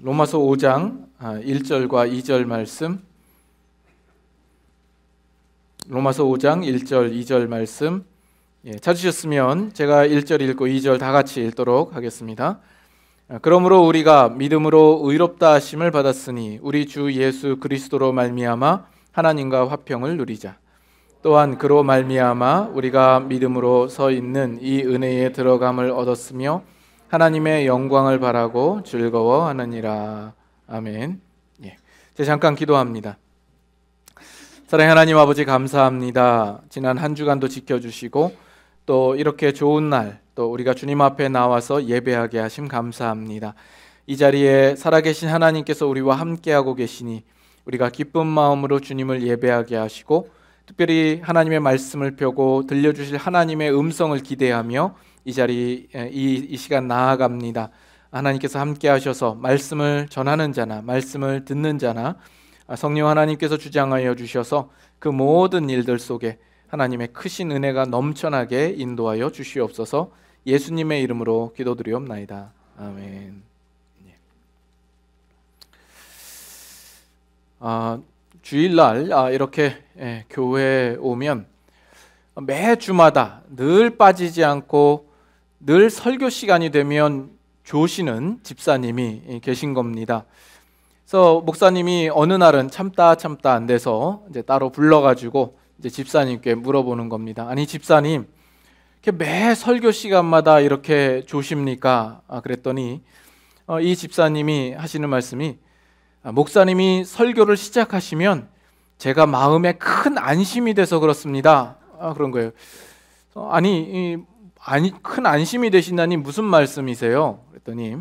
로마서 5장 1절과 2절 말씀, 로마서 5장 1절 2절 말씀 찾으셨으면 제가 1절 읽고 2절 다 같이 읽도록 하겠습니다. 그러므로 우리가 믿음으로 의롭다 하심을 받았으니 우리 주 예수 그리스도로 말미암아 하나님과 화평을 누리자. 또한 그로 말미암아 우리가 믿음으로 서 있는 이 은혜에 들어감을 얻었으며 하나님의 영광을 바라고 즐거워하느니라. 아멘. 제가 잠깐 기도합니다. 사랑하는 하나님 아버지, 감사합니다. 지난 한 주간도 지켜주시고 또 이렇게 좋은 날 또 우리가 주님 앞에 나와서 예배하게 하심 감사합니다. 이 자리에 살아계신 하나님께서 우리와 함께하고 계시니 우리가 기쁜 마음으로 주님을 예배하게 하시고 특별히 하나님의 말씀을 펴고 들려주실 하나님의 음성을 기대하며 이 자리 이 시간 나아갑니다. 하나님께서 함께 하셔서 말씀을 전하는 자나 말씀을 듣는 자나 성령 하나님께서 주장하여 주셔서 그 모든 일들 속에 하나님의 크신 은혜가 넘쳐나게 인도하여 주시옵소서. 예수님의 이름으로 기도드리옵나이다. 아멘. 주일날 이렇게 교회에 오면 매 주마다 늘 빠지지 않고 늘 설교 시간이 되면 조시는 집사님이 계신 겁니다. 그래서 목사님이 어느 날은 참다 안 돼서 이제 따로 불러가지고 이제 집사님께 물어보는 겁니다. 아니 집사님, 이렇게 매 설교 시간마다 이렇게 조십니까? 그랬더니 이 집사님이 하시는 말씀이 목사님이 설교를 시작하시면 제가 마음에 큰 안심이 돼서 그렇습니다. 그런 거예요. 아니 큰 안심이 되신다니 무슨 말씀이세요? 그랬더니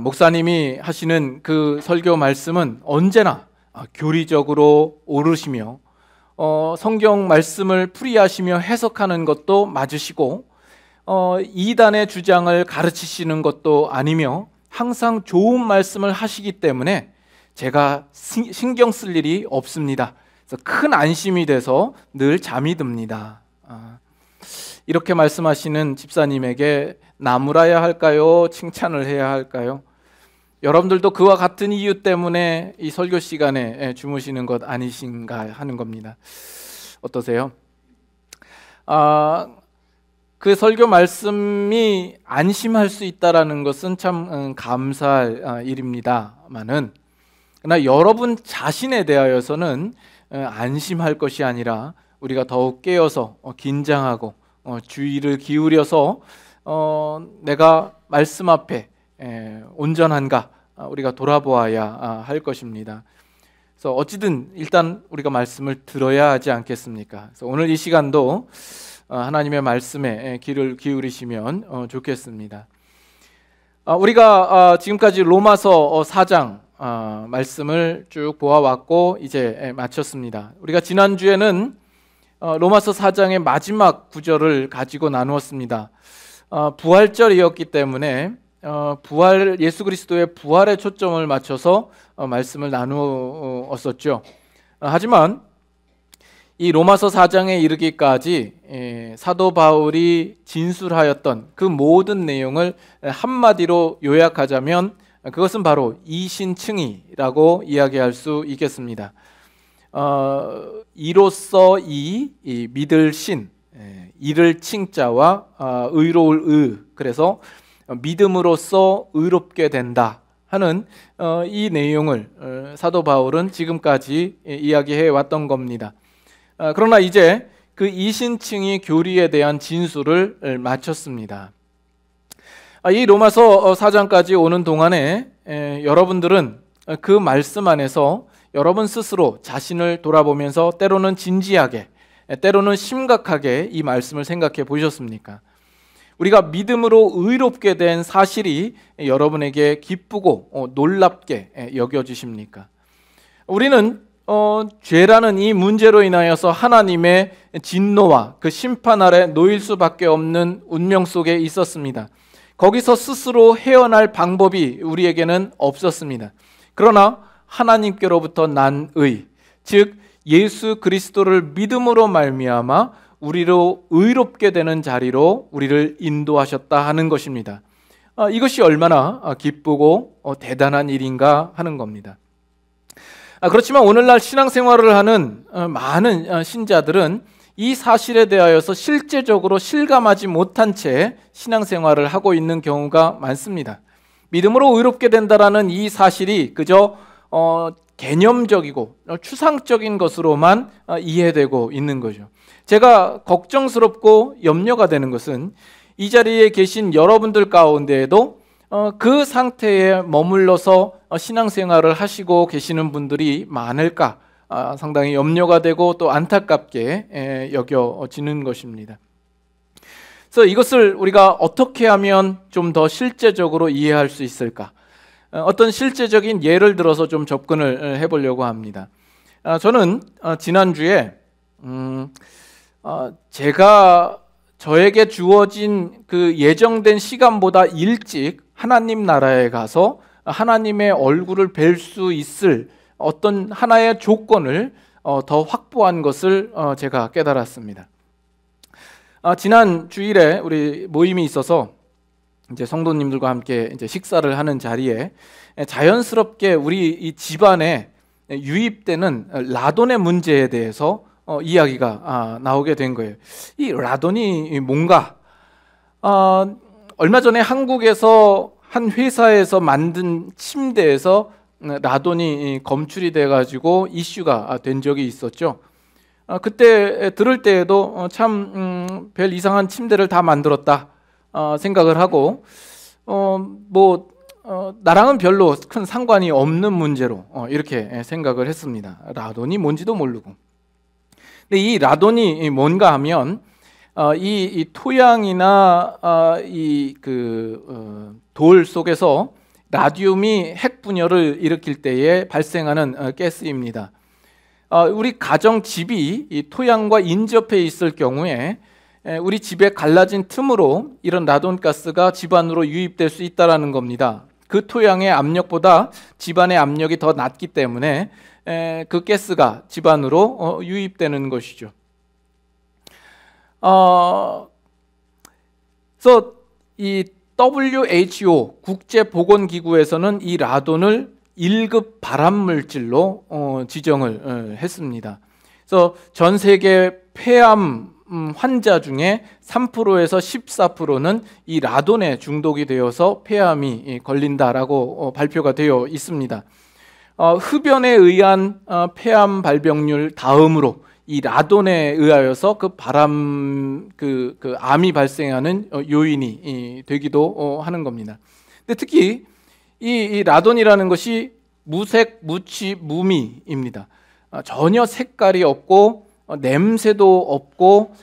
목사님이 하시는 그 설교 말씀은 언제나 교리적으로 옳으시며 성경 말씀을 풀이하시며 해석하는 것도 맞으시고 이단의 주장을 가르치시는 것도 아니며 항상 좋은 말씀을 하시기 때문에 제가 신경 쓸 일이 없습니다. 그래서 큰 안심이 돼서 늘 잠이 듭니다. 이렇게 말씀하시는 집사님에게 나무라야 할까요? 칭찬을 해야 할까요? 여러분들도 그와 같은 이유 때문에 이 설교 시간에 주무시는 것 아니신가 하는 겁니다. 어떠세요? 그 설교 말씀이 안심할 수 있다라는 것은 참 감사할 일입니다만은, 그러나 여러분 자신에 대하여서는 안심할 것이 아니라 우리가 더욱 깨어서 긴장하고 주의를 기울여서 내가 말씀 앞에 온전한가 우리가 돌아보아야 할 것입니다. 그래서 어찌든 일단 우리가 말씀을 들어야 하지 않겠습니까? 그래서 오늘 이 시간도 하나님의 말씀에 귀를 기울이시면 좋겠습니다. 우리가 지금까지 로마서 4장 말씀을 쭉 보아왔고 이제 마쳤습니다. 우리가 지난주에는 로마서 4장의 마지막 구절을 가지고 나누었습니다. 부활절이었기 때문에 예수 그리스도의 부활에 초점을 맞춰서 말씀을 나누었었죠. 하지만 이 로마서 4장에 이르기까지 사도 바울이 진술하였던 그 모든 내용을 한마디로 요약하자면 그것은 바로 이신칭의라고 이야기할 수 있겠습니다. 이로써 믿을 신, 이를 칭자와 의로울 의, 그래서 믿음으로써 의롭게 된다 하는 이 내용을 사도 바울은 지금까지 이야기해 왔던 겁니다. 그러나 이제 그 이신칭의 교리에 대한 진술을 마쳤습니다. 이 로마서 4장까지 오는 동안에 여러분들은 그 말씀 안에서 여러분 스스로 자신을 돌아보면서 때로는 진지하게, 때로는 심각하게 이 말씀을 생각해 보셨습니까? 우리가 믿음으로 의롭게 된 사실이 여러분에게 기쁘고 놀랍게 여겨지십니까? 우리는 죄라는 이 문제로 인하여서 하나님의 진노와 그 심판 아래 놓일 수밖에 없는 운명 속에 있었습니다. 거기서 스스로 헤어날 방법이 우리에게는 없었습니다. 그러나 하나님께로부터 난 의, 즉 예수 그리스도를 믿음으로 말미암아 우리로 의롭게 되는 자리로 우리를 인도하셨다 하는 것입니다. 이것이 얼마나 기쁘고 대단한 일인가 하는 겁니다. 그렇지만 오늘날 신앙생활을 하는 많은 신자들은 이 사실에 대하여서 실제적으로 실감하지 못한 채 신앙생활을 하고 있는 경우가 많습니다. 믿음으로 의롭게 된다라는 이 사실이 그저 개념적이고 추상적인 것으로만 이해되고 있는 거죠. 제가 걱정스럽고 염려가 되는 것은 이 자리에 계신 여러분들 가운데에도 그 상태에 머물러서 신앙생활을 하시고 계시는 분들이 많을까 상당히 염려가 되고 또 안타깝게 여겨지는 것입니다. 그래서 이것을 우리가 어떻게 하면 좀 더 실제적으로 이해할 수 있을까? 어떤 실제적인 예를 들어서 좀 접근을 해보려고 합니다. 저는 지난주에 제가 저에게 주어진 그 예정된 시간보다 일찍 하나님 나라에 가서 하나님의 얼굴을 뵐 수 있을 어떤 하나의 조건을 더 확보한 것을 제가 깨달았습니다. 지난 주일에 우리 모임이 있어서 이제 성도님들과 함께 이제 식사를 하는 자리에 자연스럽게 우리 이 집안에 유입되는 라돈의 문제에 대해서 이야기가 나오게 된 거예요. 이 라돈이 뭔가? 얼마 전에 한국에서 한 회사에서 만든 침대에서 라돈이 검출이 돼가지고 이슈가 된 적이 있었죠. 그때 들을 때에도 참 별 이상한 침대를 다 만들었다 생각을 하고 나랑은 별로 큰 상관이 없는 문제로 이렇게 생각을 했습니다. 라돈이 뭔지도 모르고. 근데 이 라돈이 뭔가 하면 이 토양이나 돌 속에서 라듐이 핵 분열을 일으킬 때에 발생하는 가스입니다. 우리 가정 집이 이 토양과 인접해 있을 경우에 우리 집에 갈라진 틈으로 이런 라돈 가스가 집안으로 유입될 수 있다라는 겁니다. 그 토양의 압력보다 집안의 압력이 더 낮기 때문에 그 가스가 집안으로 유입되는 것이죠. 그래서 이 WHO 국제보건기구에서는 이 라돈을 1급 발암물질로 지정을 했습니다. 그래서 전 세계 폐암 환자 중에 3%에서 14%는 이 라돈에 중독이 되어서 폐암이 걸린다라고 발표가 되어 있습니다. 흡연에 의한 폐암 발병률 다음으로 이 라돈에 의하여서 그 암이 발생하는 요인이 되기도 하는 겁니다. 근데 특히 이 라돈이라는 것이 무색, 무취, 무미입니다. 전혀 색깔이 없고 냄새도 없고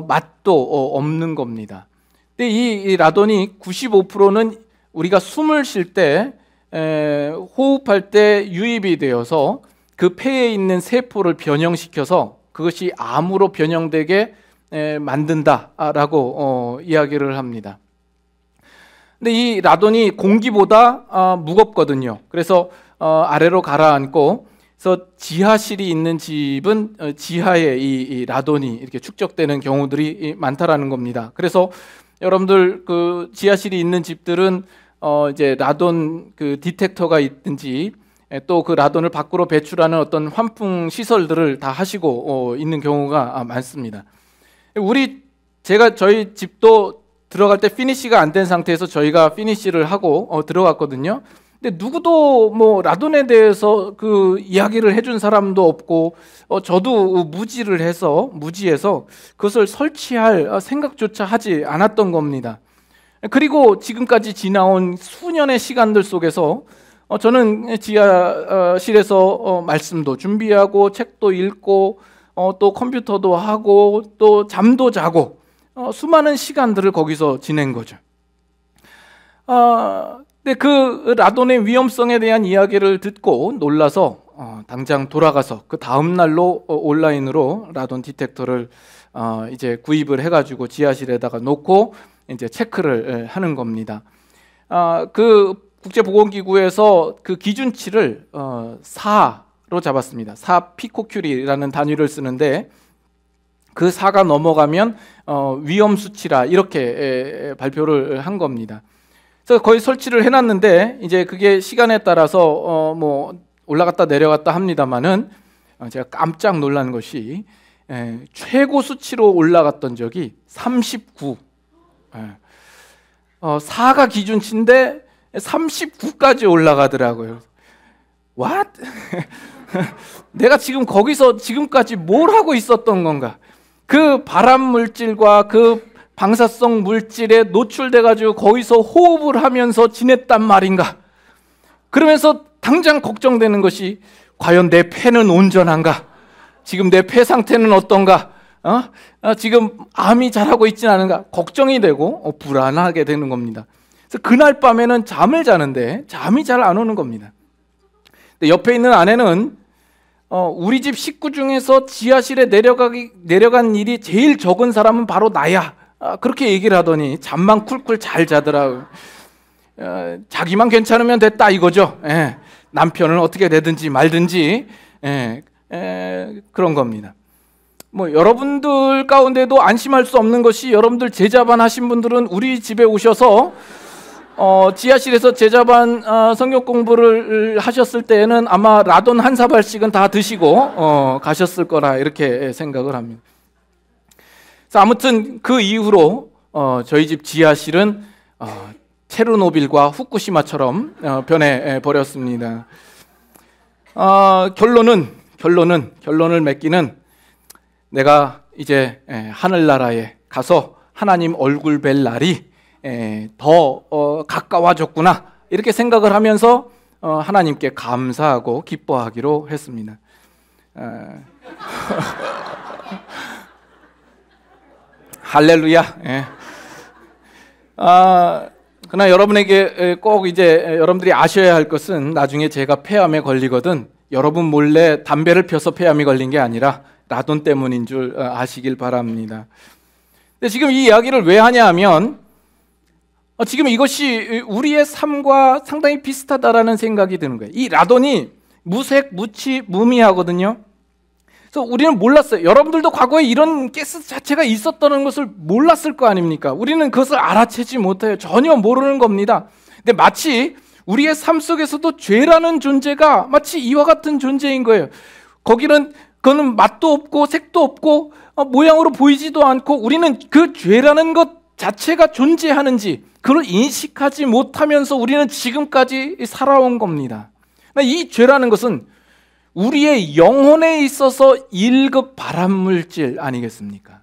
맛도 없는 겁니다. 근데 이 라돈이 95%는 우리가 숨을 쉴 때 호흡할 때 유입이 되어서 그 폐에 있는 세포를 변형시켜서 그것이 암으로 변형되게 만든다라고 이야기를 합니다. 근데 이 라돈이 공기보다 무겁거든요. 그래서 아래로 가라앉고, 그래서 지하실이 있는 집은 지하에 이 라돈이 이렇게 축적되는 경우들이 많다라는 겁니다. 그래서 여러분들 그 지하실이 있는 집들은 이제 라돈 그 디텍터가 있든지 또 그 라돈을 밖으로 배출하는 어떤 환풍 시설들을 다 하시고 있는 경우가 많습니다. 저희 집도 들어갈 때 피니시가 안 된 상태에서 저희가 피니시를 하고 들어갔거든요. 근데 누구도 뭐 라돈에 대해서 그 이야기를 해준 사람도 없고 저도 무지해서 그것을 설치할 생각조차 하지 않았던 겁니다. 그리고 지금까지 지나온 수년의 시간들 속에서 저는 지하실에서 말씀도 준비하고 책도 읽고 또 컴퓨터도 하고 또 잠도 자고 수많은 시간들을 거기서 지낸 거죠. 근데 그 라돈의 위험성에 대한 이야기를 듣고 놀라서 당장 돌아가서 그 다음 날로 온라인으로 라돈 디텍터를 이제 구입을 해가지고 지하실에다가 놓고 이제 체크를 하는 겁니다. 그 국제보건기구에서 그 기준치를 4로 잡았습니다. 4 피코큐리라는 단위를 쓰는데 그 4가 넘어가면 위험 수치라 이렇게 발표를 한 겁니다. 그래서 거의 설치를 해놨는데 이제 그게 시간에 따라서 뭐 올라갔다 내려갔다 합니다만은 제가 깜짝 놀란 것이 최고 수치로 올라갔던 적이 39. 4가 기준치인데 39까지 올라가더라고요. What? 내가 지금 거기서 지금까지 뭘 하고 있었던 건가? 그 발암 물질과 그 방사성 물질에 노출돼 가지고 거기서 호흡을 하면서 지냈단 말인가? 그러면서 당장 걱정되는 것이 과연 내 폐는 온전한가? 지금 내 폐 상태는 어떤가? 지금 암이 잘하고 있지는 않은가? 걱정이 되고 불안하게 되는 겁니다. 그래서 그날 밤에는 잠을 자는데 잠이 잘 안 오는 겁니다. 근데 옆에 있는 아내는 우리 집 식구 중에서 지하실에 내려간 일이 제일 적은 사람은 바로 나야. 그렇게 얘기를 하더니 잠만 쿨쿨 잘 자더라고요. 자기만 괜찮으면 됐다 이거죠. 남편은 어떻게 되든지 말든지 그런 겁니다. 뭐 여러분들 가운데도 안심할 수 없는 것이 여러분들 제자반 하신 분들은 우리 집에 오셔서 지하실에서 제자반 성경 공부를 하셨을 때에는 아마 라돈 한 사발씩은 다 드시고 가셨을 거라 이렇게 생각을 합니다. 그래서 아무튼 그 이후로 저희 집 지하실은 체르노빌과 후쿠시마처럼 변해 버렸습니다. 결론을 맺기는 내가 이제 하늘나라에 가서 하나님 얼굴 뵐 날이 더 가까워졌구나 이렇게 생각을 하면서 하나님께 감사하고 기뻐하기로 했습니다. 할렐루야. 그러나 여러분에게 꼭 이제 여러분들이 아셔야 할 것은 나중에 제가 폐암에 걸리거든 여러분 몰래 담배를 펴서 폐암이 걸린 게 아니라 라돈 때문인 줄 아시길 바랍니다. 근데 지금 이 이야기를 왜 하냐 하면 지금 이것이 우리의 삶과 상당히 비슷하다라는 생각이 드는 거예요. 이 라돈이 무색, 무치, 무미하거든요. 그래서 우리는 몰랐어요. 여러분들도 과거에 이런 가스 자체가 있었다는 것을 몰랐을 거 아닙니까? 우리는 그것을 알아채지 못해요. 전혀 모르는 겁니다. 근데 마치 우리의 삶 속에서도 죄라는 존재가 마치 이와 같은 존재인 거예요. 그거는 맛도 없고 색도 없고 모양으로 보이지도 않고 우리는 그 죄라는 것 자체가 존재하는지 그걸 인식하지 못하면서 우리는 지금까지 살아온 겁니다. 이 죄라는 것은 우리의 영혼에 있어서 1급 발암물질 아니겠습니까?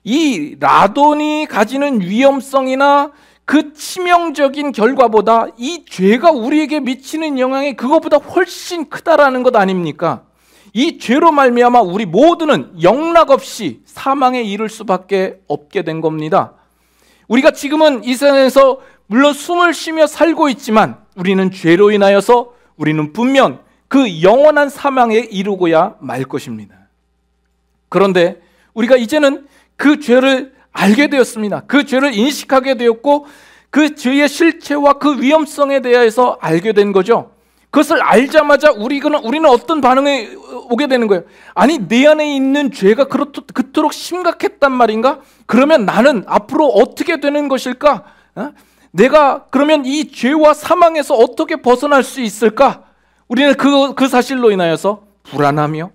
이 라돈이 가지는 위험성이나 그 치명적인 결과보다 이 죄가 우리에게 미치는 영향이 그것보다 훨씬 크다라는 것 아닙니까? 이 죄로 말미암아 우리 모두는 영락없이 사망에 이를 수밖에 없게 된 겁니다. 우리가 지금은 이 세상에서 물론 숨을 쉬며 살고 있지만 우리는 죄로 인하여서 우리는 분명 그 영원한 사망에 이르고야 말 것입니다. 그런데 우리가 이제는 그 죄를 알게 되었습니다. 그 죄를 인식하게 되었고 그 죄의 실체와 그 위험성에 대해서 알게 된 거죠. 그것을 알자마자 우리는 어떤 반응이 오게 되는 거예요. 아니 내 안에 있는 죄가 그토록 심각했단 말인가? 그러면 나는 앞으로 어떻게 되는 것일까? 내가 그러면 이 죄와 사망에서 어떻게 벗어날 수 있을까? 우리는 그 사실로 인하여서 불안하며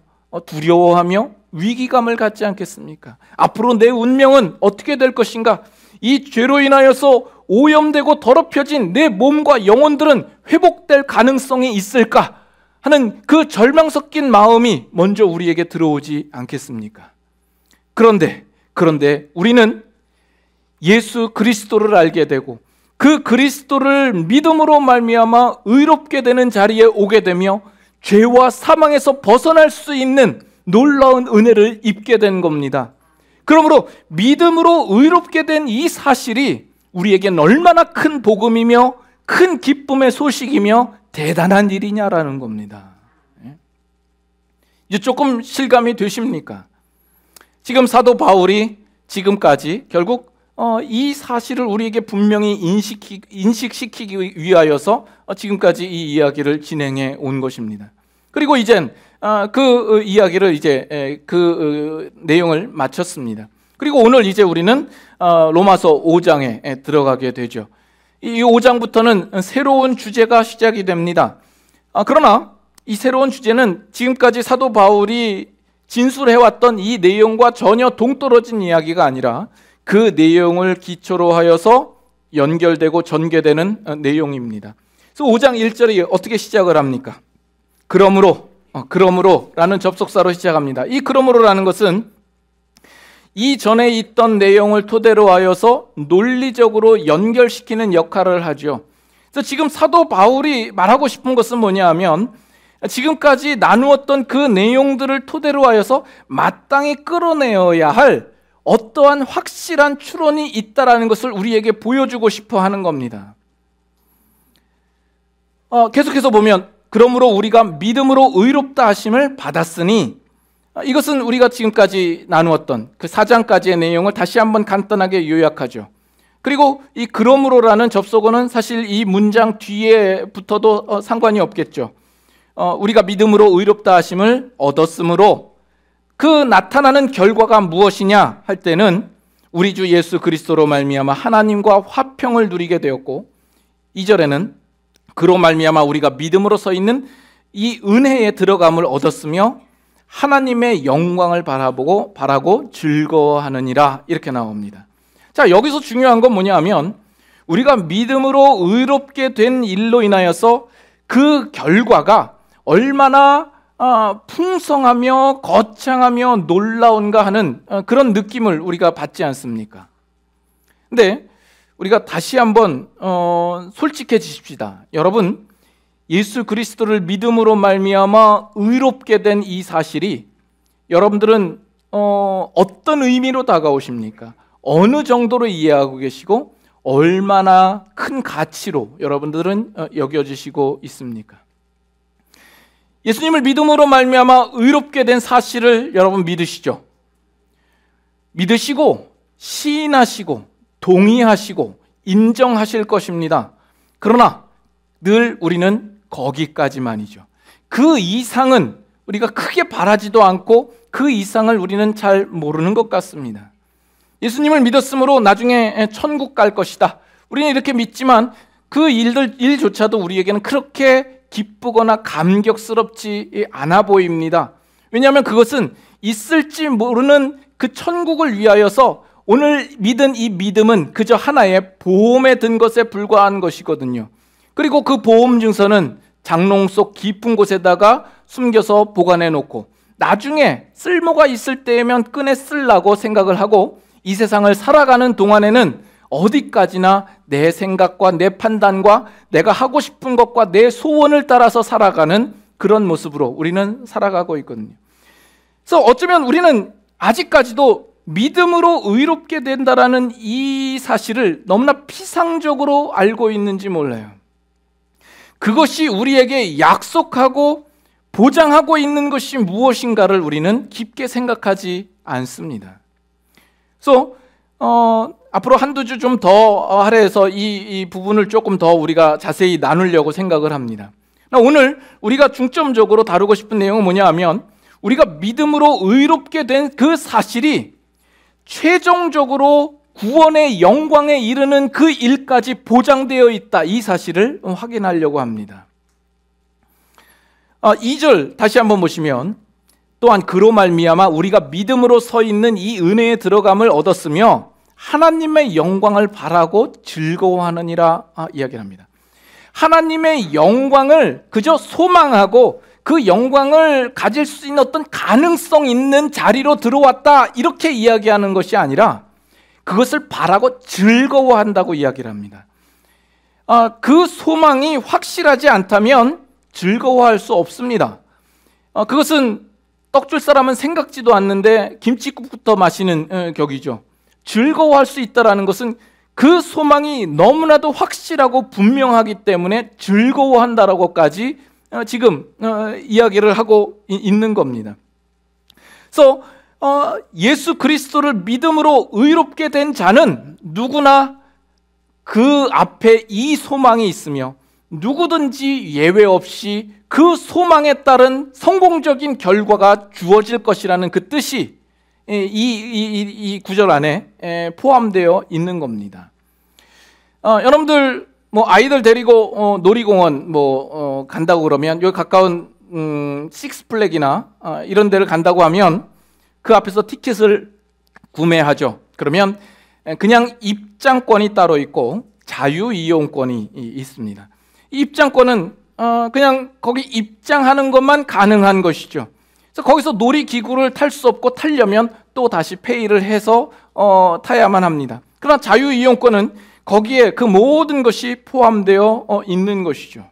두려워하며 위기감을 갖지 않겠습니까? 앞으로 내 운명은 어떻게 될 것인가? 이 죄로 인하여서 오염되고 더럽혀진 내 몸과 영혼들은 회복될 가능성이 있을까? 하는 그 절망 섞인 마음이 먼저 우리에게 들어오지 않겠습니까? 그런데 우리는 예수 그리스도를 알게 되고 그 그리스도를 믿음으로 말미암아 의롭게 되는 자리에 오게 되며 죄와 사망에서 벗어날 수 있는 놀라운 은혜를 입게 된 겁니다. 그러므로 믿음으로 의롭게 된 이 사실이 우리에겐 얼마나 큰 복음이며 큰 기쁨의 소식이며 대단한 일이냐라는 겁니다. 이제 조금 실감이 되십니까? 지금 사도 바울이 지금까지 결국 이 사실을 우리에게 분명히 인식시키기 위하여서 지금까지 이 이야기를 진행해 온 것입니다. 그리고 이젠 그 이야기를 이제 그 내용을 마쳤습니다. 그리고 오늘 이제 우리는 로마서 5장에 들어가게 되죠. 이 5장부터는 새로운 주제가 시작이 됩니다. 그러나 이 새로운 주제는 지금까지 사도 바울이 진술해왔던 이 내용과 전혀 동떨어진 이야기가 아니라 그 내용을 기초로 하여서 연결되고 전개되는 내용입니다. 그래서 5장 1절이 어떻게 시작을 합니까? 그러므로라는 접속사로 시작합니다. 이 그러므로라는 것은 이전에 있던 내용을 토대로 하여서 논리적으로 연결시키는 역할을 하죠. 그래서 지금 사도 바울이 말하고 싶은 것은 뭐냐 하면 지금까지 나누었던 그 내용들을 토대로 하여서 마땅히 끌어내어야 할 어떠한 확실한 추론이 있다라는 것을 우리에게 보여주고 싶어 하는 겁니다. 계속해서 보면 그러므로 우리가 믿음으로 의롭다 하심을 받았으니, 이것은 우리가 지금까지 나누었던 그 4장까지의 내용을 다시 한번 간단하게 요약하죠. 그리고 이 그러므로라는 접속어는 사실 이 문장 뒤에 붙어도 상관이 없겠죠. 우리가 믿음으로 의롭다 하심을 얻었으므로 그 나타나는 결과가 무엇이냐 할 때는 우리 주 예수 그리스도로 말미암아 하나님과 화평을 누리게 되었고, 2절에는 그로 말미암아 우리가 믿음으로 서 있는 이 은혜에 들어감을 얻었으며 하나님의 영광을 바라고 즐거워하느니라, 이렇게 나옵니다. 자, 여기서 중요한 건 뭐냐 하면 우리가 믿음으로 의롭게 된 일로 인하여서 그 결과가 얼마나 풍성하며 거창하며 놀라운가 하는 그런 느낌을 우리가 받지 않습니까? 근데 우리가 다시 한번 솔직해지십시다. 여러분, 예수 그리스도를 믿음으로 말미암아 의롭게 된 이 사실이 여러분들은 어떤 의미로 다가오십니까? 어느 정도로 이해하고 계시고 얼마나 큰 가치로 여러분들은 여겨지시고 있습니까? 예수님을 믿음으로 말미암아 의롭게 된 사실을 여러분 믿으시죠? 믿으시고 시인하시고 동의하시고 인정하실 것입니다. 그러나 늘 우리는 거기까지만이죠. 그 이상은 우리가 크게 바라지도 않고 그 이상을 우리는 잘 모르는 것 같습니다. 예수님을 믿었으므로 나중에 천국 갈 것이다, 우리는 이렇게 믿지만 그 일조차도 우리에게는 그렇게 기쁘거나 감격스럽지 않아 보입니다. 왜냐하면 그것은 있을지 모르는 그 천국을 위하여서 오늘 믿은 이 믿음은 그저 하나의 보험에 든 것에 불과한 것이거든요. 그리고 그 보험 증서는 장롱 속 깊은 곳에다가 숨겨서 보관해 놓고 나중에 쓸모가 있을 때면 꺼내 쓰려고 생각을 하고 이 세상을 살아가는 동안에는 어디까지나 내 생각과 내 판단과 내가 하고 싶은 것과 내 소원을 따라서 살아가는 그런 모습으로 우리는 살아가고 있거든요. 그래서 어쩌면 우리는 아직까지도 믿음으로 의롭게 된다라는 이 사실을 너무나 피상적으로 알고 있는지 몰라요. 그것이 우리에게 약속하고 보장하고 있는 것이 무엇인가를 우리는 깊게 생각하지 않습니다. 그래서 앞으로 한두 주 좀 더 할애해서 이 부분을 조금 더 우리가 자세히 나누려고 생각을 합니다. 오늘 우리가 중점적으로 다루고 싶은 내용은 뭐냐 하면 우리가 믿음으로 의롭게 된 그 사실이 최종적으로 구원의 영광에 이르는 그 일까지 보장되어 있다, 이 사실을 확인하려고 합니다. 2절 다시 한번 보시면 또한 그로 말미암아 우리가 믿음으로 서 있는 이 은혜에 들어감을 얻었으며 하나님의 영광을 바라고 즐거워하느니라 이야기를 합니다. 하나님의 영광을 그저 소망하고 그 영광을 가질 수 있는 어떤 가능성 있는 자리로 들어왔다, 이렇게 이야기하는 것이 아니라 그것을 바라고 즐거워한다고 이야기를 합니다. 그 소망이 확실하지 않다면 즐거워할 수 없습니다. 그것은 떡줄 사람은 생각지도 않는데 김치국부터 마시는 격이죠. 즐거워할 수 있다는 것은 그 소망이 너무나도 확실하고 분명하기 때문에 즐거워한다라고까지 지금 이야기를 하고 있는 겁니다. 그래서 예수 그리스도를 믿음으로 의롭게 된 자는 누구나 그 앞에 이 소망이 있으며 누구든지 예외 없이 그 소망에 따른 성공적인 결과가 주어질 것이라는 그 뜻이 이 구절 안에 포함되어 있는 겁니다. 여러분들 뭐 아이들 데리고 놀이공원 간다고 그러면 여기 가까운 식스플렉이나 이런 데를 간다고 하면 그 앞에서 티켓을 구매하죠. 그러면 그냥 입장권이 따로 있고 자유 이용권이 있습니다. 이 입장권은 그냥 거기 입장하는 것만 가능한 것이죠. 그래서 거기서 놀이기구를 탈 수 없고 타려면 또 다시 페이를 해서 타야만 합니다. 그러나 자유 이용권은 거기에 그 모든 것이 포함되어 있는 것이죠.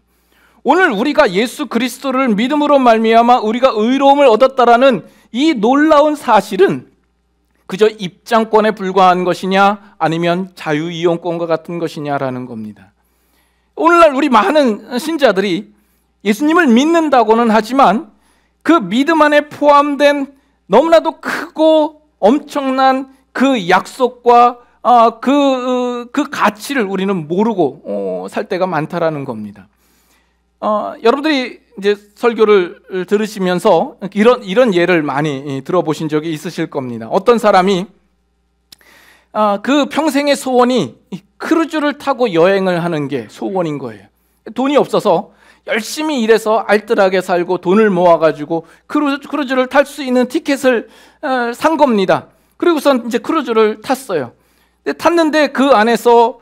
오늘 우리가 예수 그리스도를 믿음으로 말미암아 우리가 의로움을 얻었다라는 이 놀라운 사실은 그저 입장권에 불과한 것이냐 아니면 자유 이용권과 같은 것이냐라는 겁니다. 오늘날 우리 많은 신자들이 예수님을 믿는다고는 하지만 그 믿음 안에 포함된 너무나도 크고 엄청난 그 약속과 그 가치를 우리는 모르고 살 때가 많다라는 겁니다. 여러분들이 이제 설교를 들으시면서 이런 예를 많이 들어보신 적이 있으실 겁니다. 어떤 사람이 그 평생의 소원이 크루즈를 타고 여행을 하는 게 소원인 거예요. 돈이 없어서 열심히 일해서 알뜰하게 살고 돈을 모아가지고 크루즈를 탈 수 있는 티켓을 산 겁니다. 그리고선 이제 크루즈를 탔어요. 탔는데 그 안에서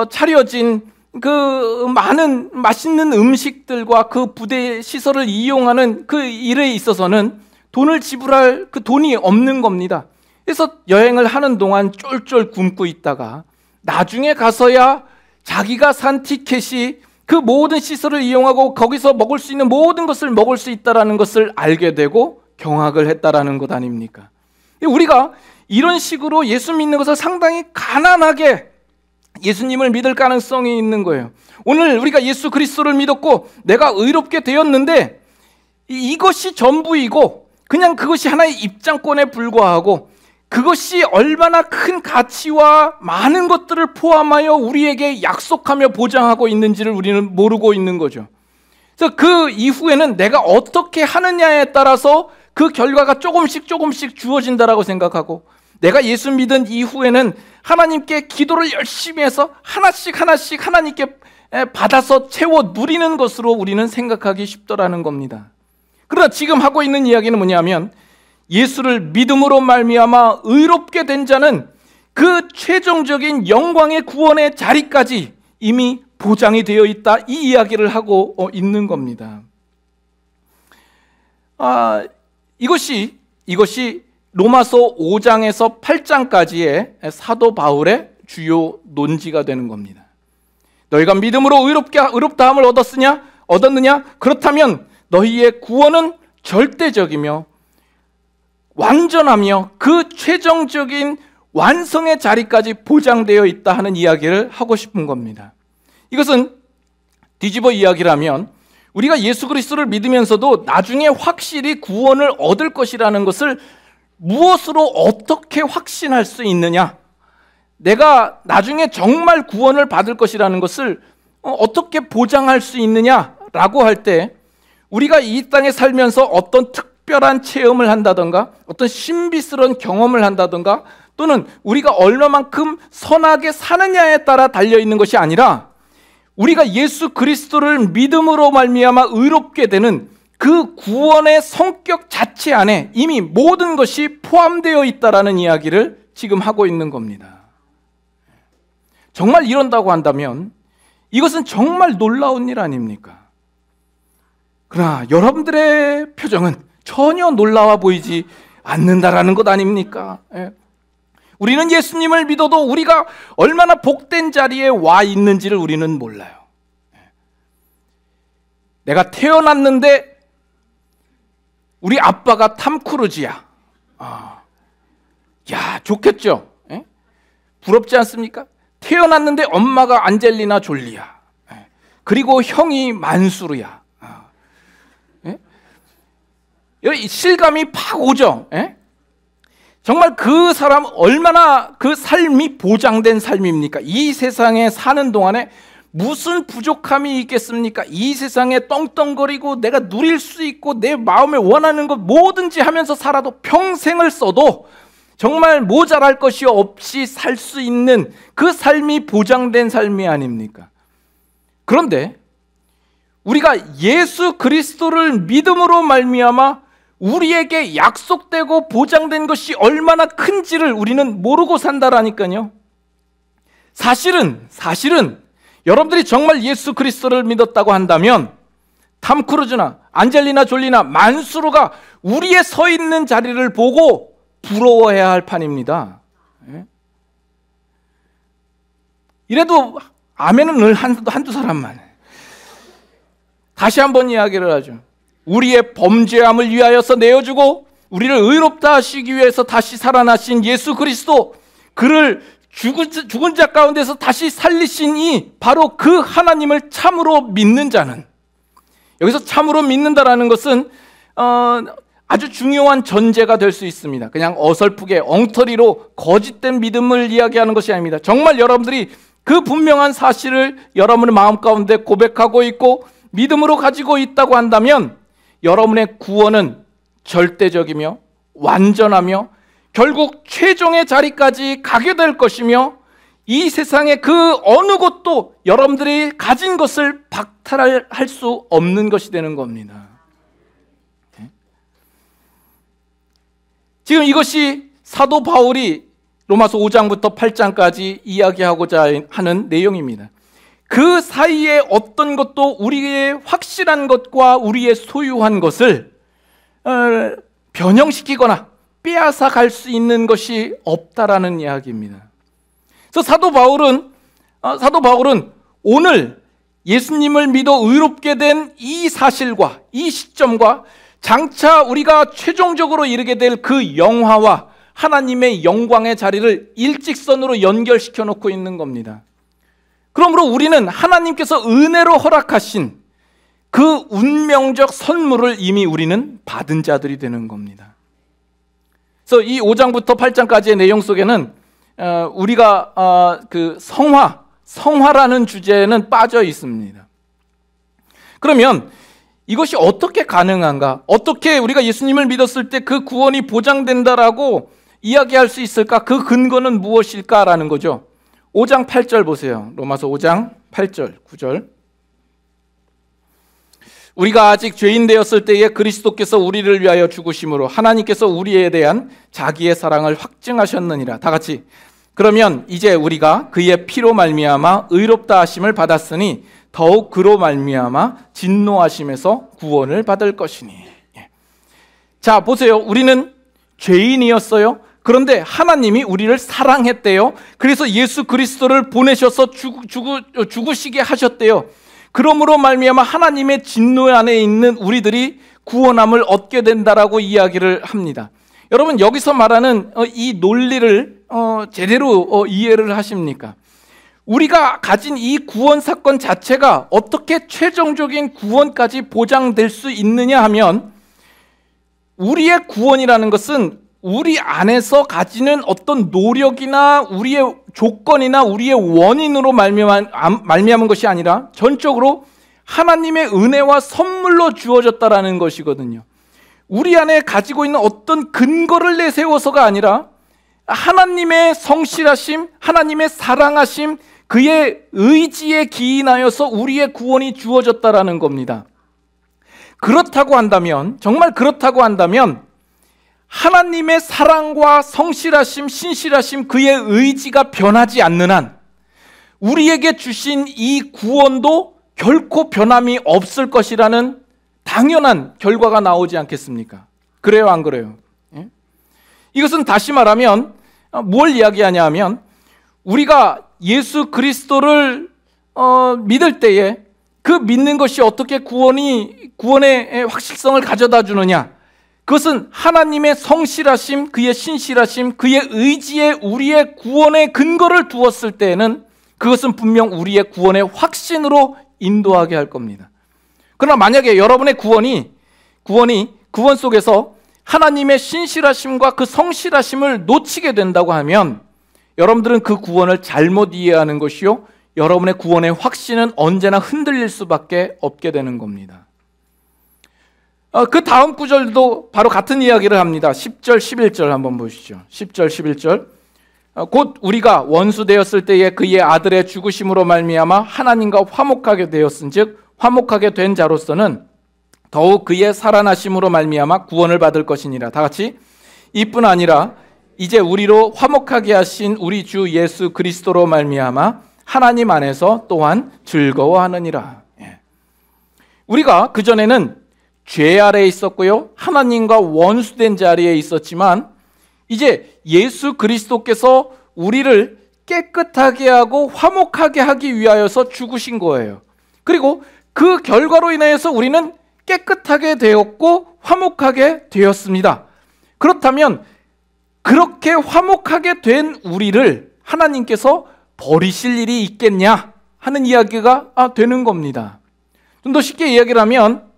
차려진 그 많은 맛있는 음식들과 그 부대 시설을 이용하는 그 일에 있어서는 돈을 지불할 그 돈이 없는 겁니다. 그래서 여행을 하는 동안 쫄쫄 굶고 있다가 나중에 가서야 자기가 산 티켓이 그 모든 시설을 이용하고 거기서 먹을 수 있는 모든 것을 먹을 수 있다는 것을 알게 되고 경악을 했다라는 것 아닙니까? 우리가 이런 식으로 예수 믿는 것을 상당히 가난하게 예수님을 믿을 가능성이 있는 거예요. 오늘 우리가 예수 그리스도를 믿었고 내가 의롭게 되었는데 이것이 전부이고 그냥 그것이 하나의 입장권에 불과하고 그것이 얼마나 큰 가치와 많은 것들을 포함하여 우리에게 약속하며 보장하고 있는지를 우리는 모르고 있는 거죠. 그래서 그 이후에는 내가 어떻게 하느냐에 따라서 그 결과가 조금씩 주어진다라고 생각하고 내가 예수 믿은 이후에는 하나님께 기도를 열심히 해서 하나씩 하나님께 받아서 채워 누리는 것으로 우리는 생각하기 쉽더라는 겁니다. 그러나 지금 하고 있는 이야기는 뭐냐면 예수를 믿음으로 말미암아 의롭게 된 자는 그 최종적인 영광의 구원의 자리까지 이미 보장이 되어 있다, 이 이야기를 하고 있는 겁니다. 이것이 로마서 5장에서 8장까지의 사도 바울의 주요 논지가 되는 겁니다. 너희가 믿음으로 의롭다함을 얻었느냐? 그렇다면 너희의 구원은 절대적이며 완전하며 그 최종적인 완성의 자리까지 보장되어 있다 하는 이야기를 하고 싶은 겁니다. 이것은 뒤집어 이야기라면 우리가 예수 그리스도를 믿으면서도 나중에 확실히 구원을 얻을 것이라는 것을 무엇으로 어떻게 확신할 수 있느냐? 내가 나중에 정말 구원을 받을 것이라는 것을 어떻게 보장할 수 있느냐라고 할 때 우리가 이 땅에 살면서 어떤 특별한 체험을 한다던가 어떤 신비스러운 경험을 한다던가 또는 우리가 얼마만큼 선하게 사느냐에 따라 달려있는 것이 아니라 우리가 예수 그리스도를 믿음으로 말미암아 의롭게 되는 그 구원의 성격 자체 안에 이미 모든 것이 포함되어 있다라는 이야기를 지금 하고 있는 겁니다. 정말 이런다고 한다면 이것은 정말 놀라운 일 아닙니까? 그러나 여러분들의 표정은 전혀 놀라워 보이지 않는다라는 것 아닙니까? 우리는 예수님을 믿어도 우리가 얼마나 복된 자리에 와 있는지를 우리는 몰라요. 내가 태어났는데 우리 아빠가 탐 크루즈야. 야, 좋겠죠? 부럽지 않습니까? 태어났는데 엄마가 안젤리나 졸리야. 그리고 형이 만수르야. 여기 실감이 팍 오죠? 정말 그 사람 얼마나 그 삶이 보장된 삶입니까? 이 세상에 사는 동안에 무슨 부족함이 있겠습니까? 이 세상에 떵떵거리고 내가 누릴 수 있고 내 마음에 원하는 것 뭐든지 하면서 살아도 평생을 써도 정말 모자랄 것이 없이 살 수 있는 그 삶이 보장된 삶이 아닙니까? 그런데 우리가 예수 그리스도를 믿음으로 말미암아 우리에게 약속되고 보장된 것이 얼마나 큰지를 우리는 모르고 산다라니까요. 사실은 여러분들이 정말 예수 그리스도를 믿었다고 한다면 탐 크루즈나 안젤리나 졸리나 만수르가 우리의 서 있는 자리를 보고 부러워해야 할 판입니다. 이래도 아멘은 늘 한두 사람만. 다시 한번 이야기를 하죠. 우리의 범죄함을 위하여서 내어주고 우리를 의롭다 하시기 위해서 다시 살아나신 예수 그리스도, 그를 죽은 자 가운데서 다시 살리신 이 바로 그 하나님을 참으로 믿는 자는, 여기서 참으로 믿는다라는 것은 아주 중요한 전제가 될 수 있습니다. 그냥 어설프게 엉터리로 거짓된 믿음을 이야기하는 것이 아닙니다. 정말 여러분들이 그 분명한 사실을 여러분의 마음 가운데 고백하고 있고 믿음으로 가지고 있다고 한다면 여러분의 구원은 절대적이며 완전하며 결국 최종의 자리까지 가게 될 것이며 이 세상의 그 어느 것도 여러분들이 가진 것을 박탈할 수 없는 것이 되는 겁니다. 지금 이것이 사도 바울이 로마서 5장부터 8장까지 이야기하고자 하는 내용입니다. 그 사이에 어떤 것도 우리의 확실한 것과 우리의 소유한 것을 변형시키거나 빼앗아 갈 수 있는 것이 없다라는 이야기입니다. 그래서 사도 바울은 오늘 예수님을 믿어 의롭게 된 이 사실과 이 시점과 장차 우리가 최종적으로 이르게 될 그 영화와 하나님의 영광의 자리를 일직선으로 연결시켜 놓고 있는 겁니다. 그러므로 우리는 하나님께서 은혜로 허락하신 그 운명적 선물을 이미 우리는 받은 자들이 되는 겁니다. 그래서 이 5장부터 8장까지의 내용 속에는 우리가 그 성화라는 주제는 빠져 있습니다. 그러면 이것이 어떻게 가능한가? 어떻게 우리가 예수님을 믿었을 때 그 구원이 보장된다라고 이야기할 수 있을까? 그 근거는 무엇일까라는 거죠. 5장 8절 보세요. 로마서 5장 8절 9절. 우리가 아직 죄인 되었을 때에 그리스도께서 우리를 위하여 죽으심으로 하나님께서 우리에 대한 자기의 사랑을 확증하셨느니라. 다 같이. 그러면 이제 우리가 그의 피로 말미암아 의롭다 하심을 받았으니 더욱 그로 말미암아 진노하심에서 구원을 받을 것이니. 자, 보세요. 우리는 죄인이었어요. 그런데 하나님이 우리를 사랑했대요. 그래서 예수 그리스도를 보내셔서 죽으시게 하셨대요. 그러므로 말미암아 하나님의 진노 안에 있는 우리들이 구원함을 얻게 된다라고 이야기를 합니다. 여러분, 여기서 말하는 이 논리를 제대로 이해를 하십니까? 우리가 가진 이 구원 사건 자체가 어떻게 최종적인 구원까지 보장될 수 있느냐 하면, 우리의 구원이라는 것은 우리 안에서 가지는 어떤 노력이나 우리의 조건이나 우리의 원인으로 말미암은 것이 아니라 전적으로 하나님의 은혜와 선물로 주어졌다라는 것이거든요. 우리 안에 가지고 있는 어떤 근거를 내세워서가 아니라 하나님의 성실하심, 하나님의 사랑하심, 그의 의지에 기인하여서 우리의 구원이 주어졌다라는 겁니다. 그렇다고 한다면, 정말 그렇다고 한다면 하나님의 사랑과 성실하심, 신실하심, 그의 의지가 변하지 않는 한 우리에게 주신 이 구원도 결코 변함이 없을 것이라는 당연한 결과가 나오지 않겠습니까? 그래요, 안 그래요? 이것은 다시 말하면 뭘 이야기하냐 하면, 우리가 예수 그리스도를 믿을 때에 그 믿는 것이 어떻게 구원의 확실성을 가져다 주느냐, 그것은 하나님의 성실하심, 그의 신실하심, 그의 의지에 우리의 구원의 근거를 두었을 때에는 그것은 분명 우리의 구원의 확신으로 인도하게 할 겁니다. 그러나 만약에 여러분의 구원 속에서 하나님의 신실하심과 그 성실하심을 놓치게 된다고 하면 여러분들은 그 구원을 잘못 이해하는 것이요, 여러분의 구원의 확신은 언제나 흔들릴 수밖에 없게 되는 겁니다. 그 다음 구절도 바로 같은 이야기를 합니다. 10절, 11절 한번 보시죠. 10절, 11절. 곧 우리가 원수 되었을 때에 그의 아들의 죽으심으로 말미암아 하나님과 화목하게 되었은즉 화목하게 된 자로서는 더욱 그의 살아나심으로 말미암아 구원을 받을 것이니라. 다 같이. 이뿐 아니라 이제 우리로 화목하게 하신 우리 주 예수 그리스도로 말미암아 하나님 안에서 또한 즐거워하느니라. 우리가 그전에는 죄 아래에 있었고요, 하나님과 원수된 자리에 있었지만 이제 예수 그리스도께서 우리를 깨끗하게 하고 화목하게 하기 위하여서 죽으신 거예요. 그리고 그 결과로 인하여서 우리는 깨끗하게 되었고 화목하게 되었습니다. 그렇다면 그렇게 화목하게 된 우리를 하나님께서 버리실 일이 있겠냐 하는 이야기가 되는 겁니다. 좀 더 쉽게 이야기를 하면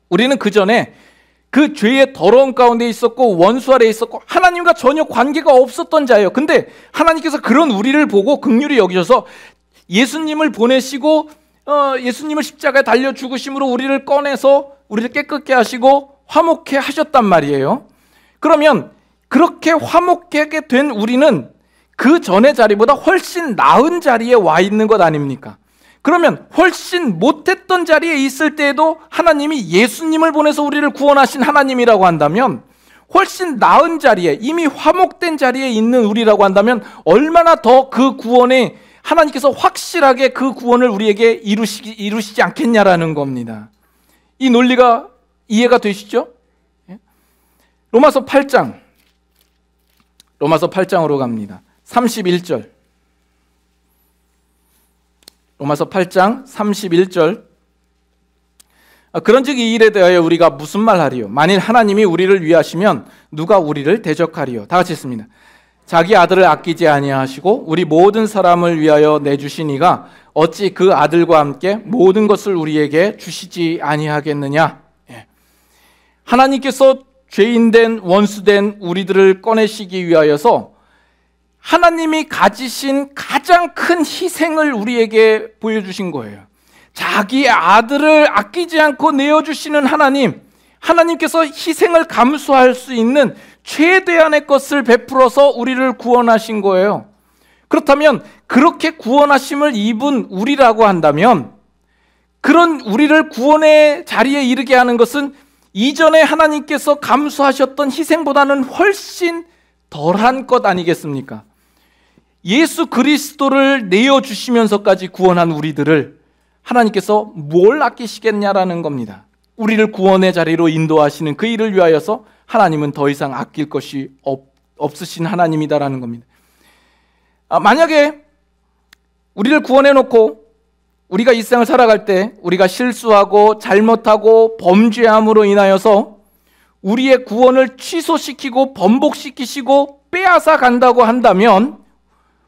우리는 그 전에 그 죄의 더러움 가운데 있었고 원수 아래에 있었고 하나님과 전혀 관계가 없었던 자예요. 근데 하나님께서 그런 우리를 보고 긍휼히 여기셔서 예수님을 보내시고 예수님을 십자가에 달려 죽으심으로 우리를 꺼내서 우리를 깨끗게 하시고 화목해 하셨단 말이에요. 그러면 그렇게 화목하게 된 우리는 그 전의 자리보다 훨씬 나은 자리에 와 있는 것 아닙니까? 그러면 훨씬 못했던 자리에 있을 때에도 하나님이 예수님을 보내서 우리를 구원하신 하나님이라고 한다면, 훨씬 나은 자리에, 이미 화목된 자리에 있는 우리라고 한다면 얼마나 더 그 구원에 하나님께서 확실하게 그 구원을 우리에게 이루시지 않겠냐라는 겁니다. 이 논리가 이해가 되시죠? 로마서 8장으로 갑니다. 31절. 로마서 8장 31절. 그런즉 이 일에 대하여 우리가 무슨 말하리요? 만일 하나님이 우리를 위하시면 누가 우리를 대적하리요? 다 같이 했습니다. 자기 아들을 아끼지 아니하시고 우리 모든 사람을 위하여 내주신 이가 어찌 그 아들과 함께 모든 것을 우리에게 주시지 아니하겠느냐? 하나님께서 죄인된 원수된 우리들을 꺼내시기 위하여서 하나님이 가지신 가장 큰 희생을 우리에게 보여주신 거예요. 자기 아들을 아끼지 않고 내어주시는 하나님께서 희생을 감수할 수 있는 최대한의 것을 베풀어서 우리를 구원하신 거예요. 그렇다면 그렇게 구원하심을 입은 우리라고 한다면, 그런 우리를 구원의 자리에 이르게 하는 것은 이전에 하나님께서 감수하셨던 희생보다는 훨씬 덜한 것 아니겠습니까? 예수 그리스도를 내어주시면서까지 구원한 우리들을 하나님께서 뭘 아끼시겠냐라는 겁니다. 우리를 구원의 자리로 인도하시는 그 일을 위하여서 하나님은 더 이상 아낄 것이 없으신 하나님이다라는 겁니다. 만약에 우리를 구원해놓고 우리가 이 세상을 살아갈 때 우리가 실수하고 잘못하고 범죄함으로 인하여서 우리의 구원을 취소시키고 번복시키시고 빼앗아 간다고 한다면,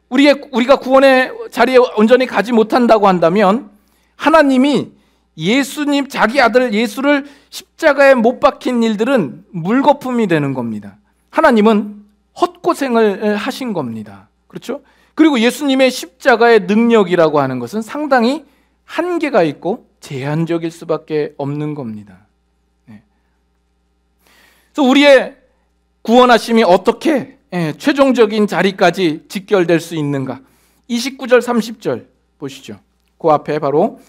우리가 구원의 자리에 온전히 가지 못한다고 한다면, 하나님이 예수님, 자기 아들 예수를 십자가에 못 박힌 일들은 물거품이 되는 겁니다. 하나님은 헛고생을 하신 겁니다. 그렇죠? 그리고 예수님의 십자가의 능력이라고 하는 것은 상당히 한계가 있고 제한적일 수밖에 없는 겁니다. 그래서 우리의 구원하심이 어떻게 최종적인 자리까지 직결될 수 있는가? 29절 30절 보시죠. 그 앞에 바로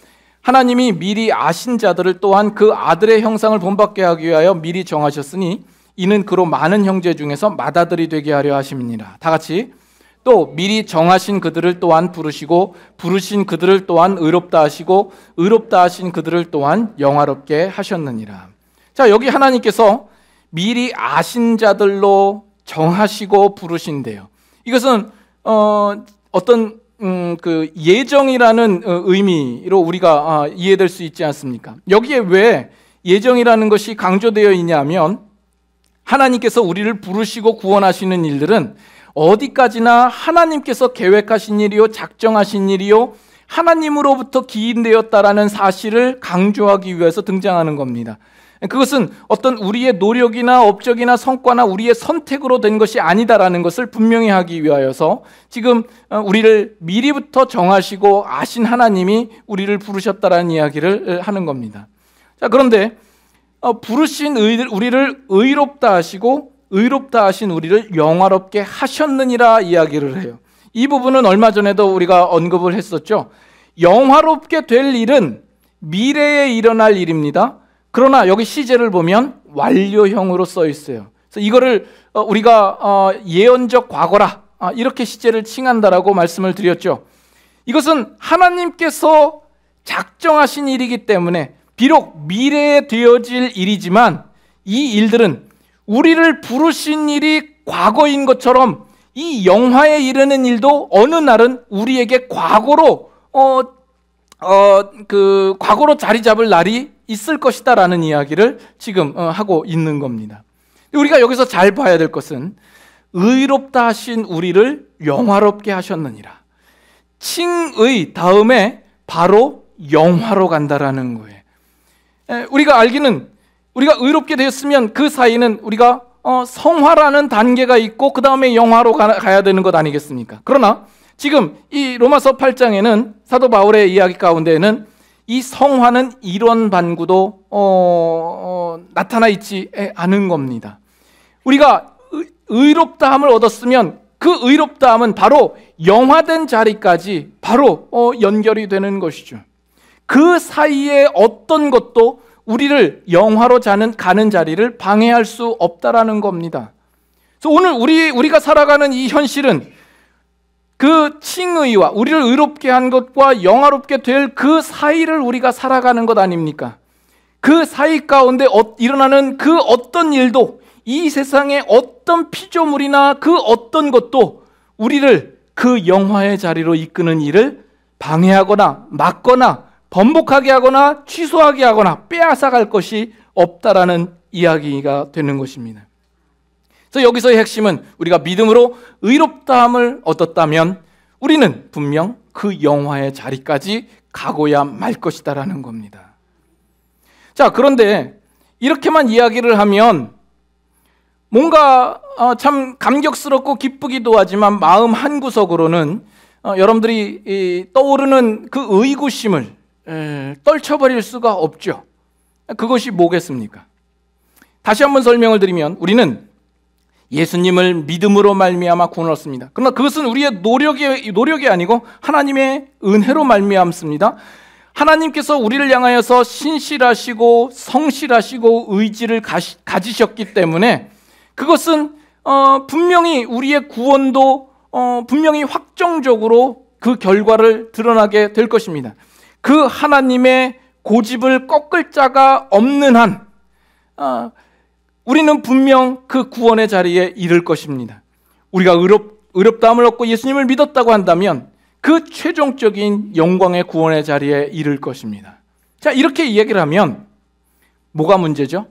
하나님이 미리 아신 자들을 또한 그 아들의 형상을 본받게 하기 위하여 미리 정하셨으니 이는 그로 많은 형제 중에서 맏아들이 되게 하려 하심이니라. 다 같이. 또 미리 정하신 그들을 또한 부르시고 부르신 그들을 또한 의롭다 하시고 의롭다 하신 그들을 또한 영화롭게 하셨느니라. 자, 여기 하나님께서 미리 아신 자들로 정하시고 부르신대요. 이것은 어떤 그 예정이라는 의미로 우리가 이해될 수 있지 않습니까? 여기에 왜 예정이라는 것이 강조되어 있냐면, 하나님께서 우리를 부르시고 구원하시는 일들은 어디까지나 하나님께서 계획하신 일이요, 작정하신 일이요, 하나님으로부터 기인되었다라는 사실을 강조하기 위해서 등장하는 겁니다. 그것은 어떤 우리의 노력이나 업적이나 성과나 우리의 선택으로 된 것이 아니다라는 것을 분명히 하기 위하여서 지금 우리를 미리부터 정하시고 아신 하나님이 우리를 부르셨다라는 이야기를 하는 겁니다. 자, 그런데 부르신 우리를 의롭다 하시고 의롭다 하신 우리를 영화롭게 하셨느니라 이야기를 해요. 이 부분은 얼마 전에도 우리가 언급을 했었죠. 영화롭게 될 일은 미래에 일어날 일입니다. 그러나 여기 시제를 보면 완료형으로 써 있어요. 그래서 이거를 우리가 예언적 과거라 이렇게 시제를 칭한다라고 말씀을 드렸죠. 이것은 하나님께서 작정하신 일이기 때문에 비록 미래에 되어질 일이지만 이 일들은 우리를 부르신 일이 과거인 것처럼 이 영화에 이르는 일도 어느 날은 우리에게 과거로 과거로 자리 잡을 날이 있을 것이다라는 이야기를 지금 하고 있는 겁니다. 우리가 여기서 잘 봐야 될 것은 의롭다 하신 우리를 영화롭게 하셨느니라. 칭의 다음에 바로 영화로 간다라는 거예요. 우리가 알기는 우리가 의롭게 되었으면 그 사이는 우리가 성화라는 단계가 있고 그 다음에 영화로 가야 되는 것 아니겠습니까? 그러나 지금 이 로마서 8장에는 사도 바울의 이야기 가운데에는 이 성화는 이런 반구도 나타나 있지 않은 겁니다. 우리가 의롭다함을 얻었으면 그 의롭다함은 바로 영화된 자리까지 바로 연결이 되는 것이죠. 그 사이에 어떤 것도 우리를 영화로 가는 자리를 방해할 수 없다라는 겁니다. 그래서 오늘 우리가 살아가는 이 현실은 그 칭의와 우리를 의롭게 한 것과 영화롭게 될 그 사이를 우리가 살아가는 것 아닙니까? 그 사이 가운데 일어나는 그 어떤 일도 이 세상의 어떤 피조물이나 그 어떤 것도 우리를 그 영화의 자리로 이끄는 일을 방해하거나 막거나 번복하게 하거나 취소하게 하거나 빼앗아갈 것이 없다라는 이야기가 되는 것입니다. 그래서 여기서의 핵심은 우리가 믿음으로 의롭다함을 얻었다면 우리는 분명 그 영화의 자리까지 가고야 말 것이다라는 겁니다. 자, 그런데 이렇게만 이야기를 하면 뭔가 참 감격스럽고 기쁘기도 하지만 마음 한구석으로는 여러분들이 떠오르는 그 의구심을 떨쳐버릴 수가 없죠. 그것이 뭐겠습니까? 다시 한번 설명을 드리면 우리는 예수님을 믿음으로 말미암아 구원을 얻습니다. 그러나 그것은 우리의 노력이 아니고 하나님의 은혜로 말미암습니다. 하나님께서 우리를 향하여서 신실하시고 성실하시고 의지를 가지셨기 때문에 그것은 분명히 우리의 구원도 분명히 확정적으로 그 결과를 드러나게 될 것입니다. 그 하나님의 고집을 꺾을 자가 없는 한 우리는 분명 그 구원의 자리에 이를 것입니다. 우리가 의롭다함을 얻고 예수님을 믿었다고 한다면 그 최종적인 영광의 구원의 자리에 이를 것입니다. 자, 이렇게 이야기를 하면 뭐가 문제죠?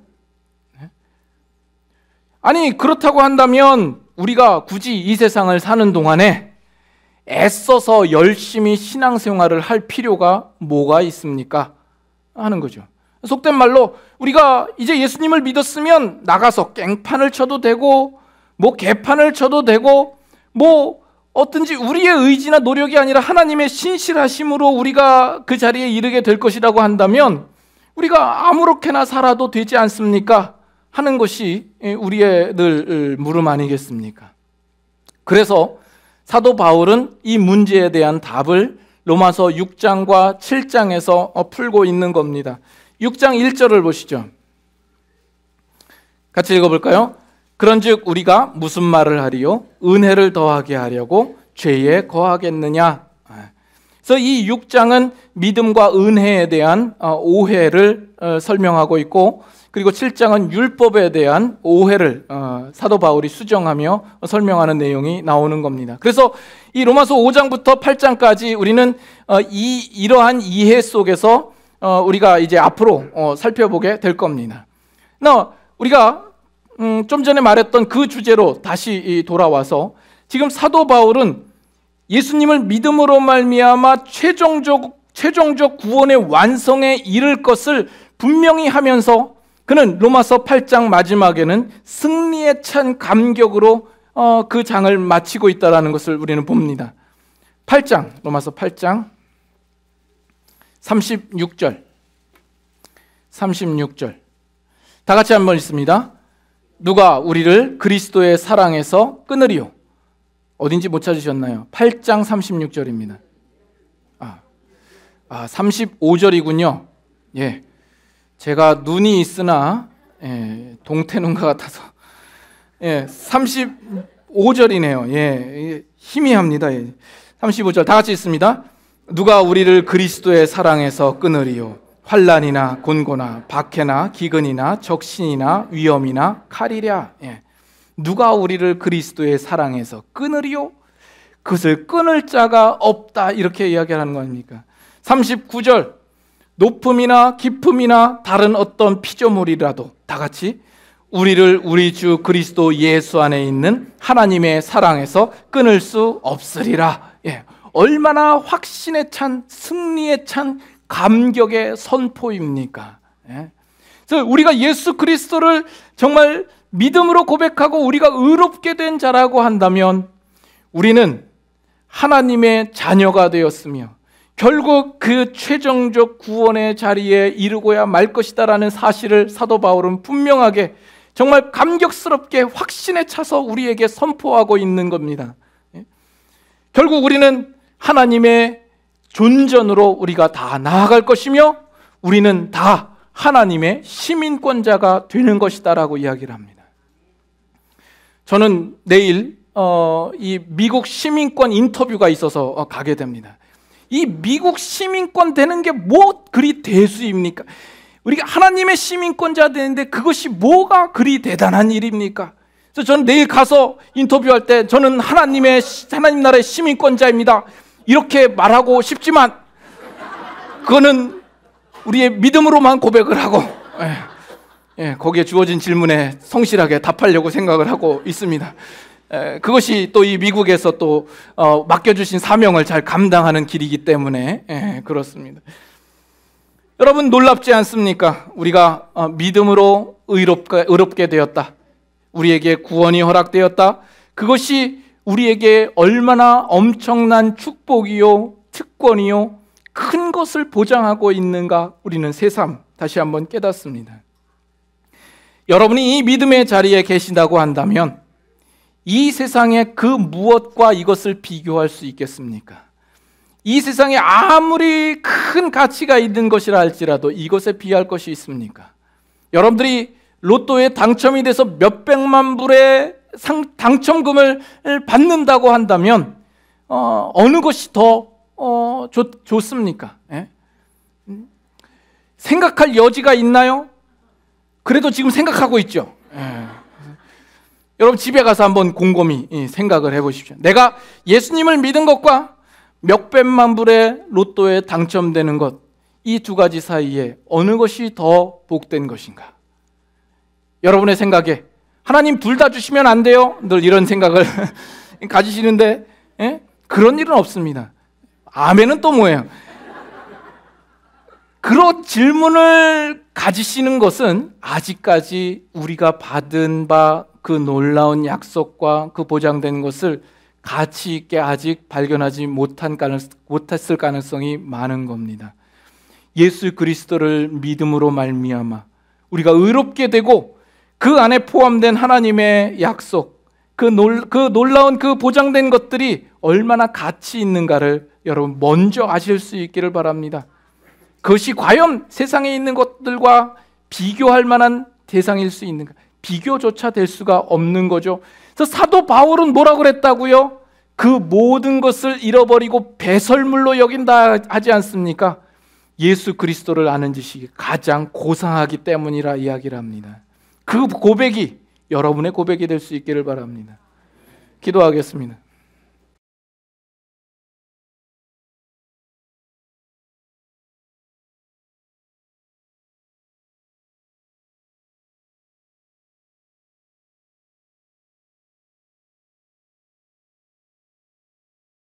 아니, 그렇다고 한다면 우리가 굳이 이 세상을 사는 동안에 애써서 열심히 신앙생활을 할 필요가 뭐가 있습니까? 하는 거죠. 속된 말로 우리가 이제 예수님을 믿었으면 나가서 깽판을 쳐도 되고 뭐 개판을 쳐도 되고 뭐 어떤지 우리의 의지나 노력이 아니라 하나님의 신실하심으로 우리가 그 자리에 이르게 될 것이라고 한다면 우리가 아무렇게나 살아도 되지 않습니까? 하는 것이 우리의 늘 물음 아니겠습니까? 그래서 사도 바울은 이 문제에 대한 답을 로마서 6장과 7장에서 풀고 있는 겁니다. 6장 1절을 보시죠. 같이 읽어볼까요? 그런즉 우리가 무슨 말을 하리요? 은혜를 더하게 하려고 죄에 거하겠느냐? 그래서 이 6장은 믿음과 은혜에 대한 오해를 설명하고 있고 그리고 7장은 율법에 대한 오해를 사도 바울이 수정하며 설명하는 내용이 나오는 겁니다. 그래서 이 로마서 5장부터 8장까지 우리는 이러한 이해 속에서 우리가 이제 앞으로 살펴보게 될 겁니다. 우리가 좀 전에 말했던 그 주제로 다시 돌아와서 지금 사도 바울은 예수님을 믿음으로 말미암아 최종적 구원의 완성에 이를 것을 분명히 하면서 그는 로마서 8장 마지막에는 승리에 찬 감격으로 그 장을 마치고 있다는 것을 우리는 봅니다. 8장, 로마서 8장 36절 다 같이 한번 읽습니다. 누가 우리를 그리스도의 사랑에서 끊으리요? 어딘지 못 찾으셨나요? 8장 36절입니다. 35절이군요. 예, 제가 눈이 있으나 동태눈과 같아서 35절이네요. 예, 희미합니다. 35절 다 같이 읽습니다. 누가 우리를 그리스도의 사랑에서 끊으리요? 환난이나 곤고나 박해나 기근이나 적신이나 위험이나 칼이랴. 누가 우리를 그리스도의 사랑에서 끊으리요? 그것을 끊을 자가 없다, 이렇게 이야기하는 거 아닙니까? 39절 높음이나 깊음이나 다른 어떤 피조물이라도 다 같이 우리를 우리 주 그리스도 예수 안에 있는 하나님의 사랑에서 끊을 수 없으리라. 얼마나 확신에 찬, 승리에 찬 감격의 선포입니까? 그래서 우리가 예수 그리스도를 정말 믿음으로 고백하고 우리가 의롭게 된 자라고 한다면 우리는 하나님의 자녀가 되었으며 결국 그 최종적 구원의 자리에 이르고야 말 것이다라는 사실을 사도 바울은 분명하게 정말 감격스럽게 확신에 차서 우리에게 선포하고 있는 겁니다. 결국 우리는 하나님의 존전으로 우리가 다 나아갈 것이며 우리는 다 하나님의 시민권자가 되는 것이다라고 이야기를 합니다. 저는 내일 이 미국 시민권 인터뷰가 있어서 가게 됩니다. 이 미국 시민권 되는 게 뭐 그리 대수입니까? 우리가 하나님의 시민권자 되는데 그것이 뭐가 그리 대단한 일입니까? 그래서 저는 내일 가서 인터뷰할 때 저는 하나님 나라의 시민권자입니다, 이렇게 말하고 싶지만 그거는 우리의 믿음으로만 고백을 하고 거기에 주어진 질문에 성실하게 답하려고 생각을 하고 있습니다. 그것이 또 이 미국에서 또 맡겨주신 사명을 잘 감당하는 길이기 때문에 그렇습니다. 여러분, 놀랍지 않습니까? 우리가 믿음으로 의롭게 되었다, 우리에게 구원이 허락되었다, 그것이 우리에게 얼마나 엄청난 축복이요 특권이요 큰 것을 보장하고 있는가, 우리는 새삼 다시 한번 깨닫습니다. 여러분이 이 믿음의 자리에 계신다고 한다면 이 세상의 그 무엇과 이것을 비교할 수 있겠습니까? 이 세상에 아무리 큰 가치가 있는 것이라 할지라도 이것에 비할 것이 있습니까? 여러분들이 로또에 당첨이 돼서 몇백만 불의 당첨금을 받는다고 한다면 어느 것이 더 좋습니까? 생각할 여지가 있나요? 그래도 지금 생각하고 있죠. 여러분, 집에 가서 한번 곰곰이 생각을 해보십시오. 내가 예수님을 믿은 것과 몇백만 불의 로또에 당첨되는 것, 이 두 가지 사이에 어느 것이 더 복된 것인가? 여러분의 생각에 하나님 둘 다 주시면 안 돼요? 늘 이런 생각을 가지시는데 그런 일은 없습니다. 아멘은 또 뭐예요? 그런 질문을 가지시는 것은 아직까지 우리가 받은 바 그 놀라운 약속과 그 보장된 것을 가치 있게 아직 발견하지 못했을 가능성이 많은 겁니다. 예수 그리스도를 믿음으로 말미암아 우리가 의롭게 되고 그 안에 포함된 하나님의 약속, 그 놀라운 그 보장된 것들이 얼마나 가치 있는가를 여러분 먼저 아실 수 있기를 바랍니다. 그것이 과연 세상에 있는 것들과 비교할 만한 대상일 수 있는가? 비교조차 될 수가 없는 거죠. 그래서 사도 바울은 뭐라고 그랬다고요? 그 모든 것을 잃어버리고 배설물로 여긴다 하지 않습니까? 예수 그리스도를 아는 지식이 가장 고상하기 때문이라 이야기를 합니다. 그 고백이 여러분의 고백이 될 수 있기를 바랍니다. 기도하겠습니다.